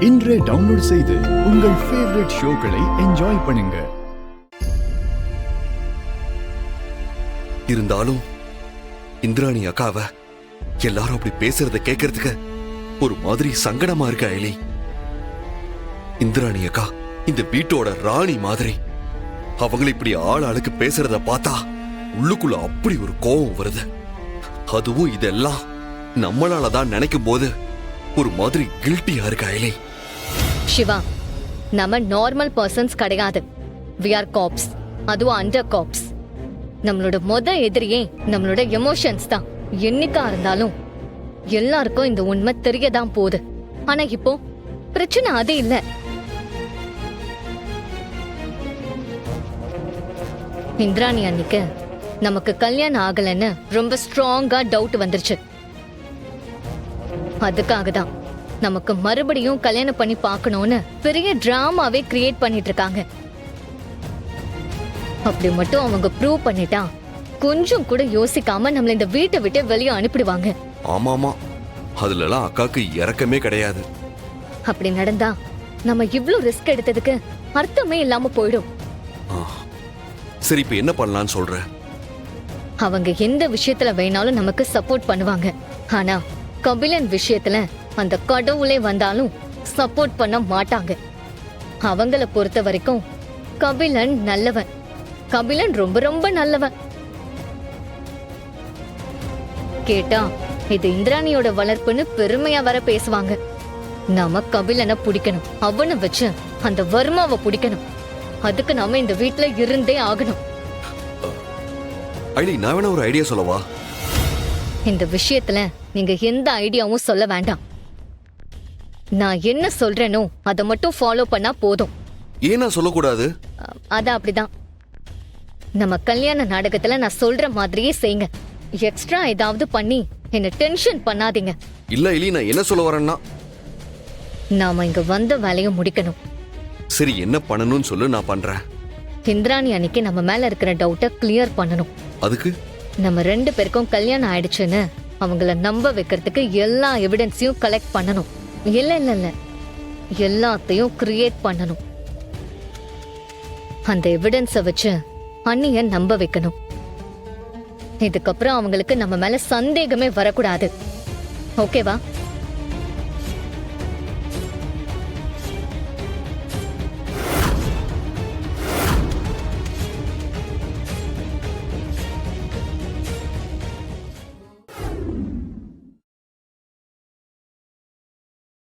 இன்றே டவுன்லோட் செய்து உங்கள் ஃபேவரட் ஷோக்களை என்ஜாய் பண்ணுங்க. இருந்தாலும் இந்திராணி அக்காவை எல்லாரும் அப்படி பேசுறத கேட்கறதுக்கு ஒரு மாதிரி சங்கடமா இருக்கு அயலி. இந்திராணி அக்கா இந்த வீட்டோட ராணி மாதிரி. அவங்களை இப்படி ஆளுக்கு பேசுறத பார்த்தா உள்ளுக்குள்ள அப்படி ஒரு கோபம் வருது. அதுவும் இதெல்லாம் நம்மளாலதான் நினைக்கும் போது ஒரு மாதிரி கில்ட்டியா இருக்கு அயலி. சிவா, நம்ம நார்மல் பர்சன்ஸ் கிடையாது. we are cops. அதுவும் அண்டர் காப்ஸ். நம்மளோட எதிரியே நம்மளோட எமோஷன்ஸ் தான். என்னைக்கா இருந்தாலும் எல்லாருக்கும் இந்த உண்மை தெரியதான் போகுது. ஆனா இப்போ பிரச்சனை அது இல்ல. இந்திராணி அன்னைக்கு நமக்கு கல்யாணம் ஆகலன்னு ரொம்ப ஸ்ட்ராங்கா டவுட் வந்துருச்சு. அதுக்காக தான் நமக்கு மறுபடியும் கல்யாணம் பண்ணி பார்க்கணும்னு பெரிய டிராமாவே கிரியேட் பண்ணிட்டு இருக்காங்க. அப்படி மட்டும் அவங்க ப்ரூவ் பண்ணிட்டா கொஞ்சம் கூட யோசிக்காம நம்மள இந்த வீட்டை விட்டு வெளியே அனுப்பிடுவாங்க. ஆமாமா, அதுலலாம் அக்காக்கு இறக்கமே கிடையாது. அப்படி நடந்தா நம்ம இவ்ளோ ரிஸ்க் எடுத்ததுக்கு அர்த்தமே இல்லாம போயிடும். சரி, இப்ப என்ன பண்ணலாம்னு சொல்ற? அவங்க எந்த விஷயத்துல வேணாலும் நமக்கு சப்போர்ட் பண்ணுவாங்க. ஆனா கபிலன் விஷயத்துல அந்த கடவுளே வந்தாலும் சப்போர்ட் பண்ண மாட்டாங்க. அவங்கள பொறுத்த வரைக்கும் கபிலன் நல்லவன். கபிலன் ரொம்ப ரொம்ப நல்லவன். கேட்டா இது இந்திராணியோட வளர்ப்புன்னு பெருமையா வர பேசுவாங்க. நாம கபிலனை பிடிக்கணும். அவனை வச்சு அந்த வர்மாவை பிடிக்கணும். அதுக்கு நாம இந்த வீட்டுல இருந்தே ஆகணும். ஐடி, நான் வேணா ஒரு ஐடியா சொல்லவா? இந்த விஷயத்துல நீங்க எந்த ஐடியாவும் சொல்ல வேண்டாம். நான் என்ன சொல்றேனோ அதை மட்டும் ஃபாலோ பண்ணா போதும். ஏன்னா சொல்லக்கூடாது? அதான் அப்படிதான். நம்ம கல்யாண நாடகத்துல நான் சொல்ற மாதிரியே செய்யுங்க. எக்ஸ்ட்ரா ஏதாவது பண்ணி என்ன டென்ஷன் பண்ணாதீங்க. இல்ல இல்ல, நான் என்ன சொல்ல வரேன்னா, நாம இங்க வந்த வேலையை முடிக்கணும். சரி, என்ன பண்ணணும்னு சொல்லு, நான் பண்றேன். இந்திராணி அன்னைக்கு நம்ம மேல இருக்கிற டவுட்டை கிளியர் பண்ணணும். அதுக்கு நம்ம 2 பேருக்கும் கல்யாணம் ஆயிடுச்சுன்னு அவங்கள நம்ப வைக்கிறதுக்கு எல்லா எவிடன்ஸையும் கலெக்ட் பண்ணணும். இல்ல இல்ல இல்ல, எல்லாத்தையும் கிரியேட் பண்ணணும். அந்த எவிடன்ஸ வச்சு அண்ணிய நம்ப வைக்கணும். இதுக்கப்புறம் அவங்களுக்கு நம்ம மேல சந்தேகமே வரக்கூடாது. ஓகேவா?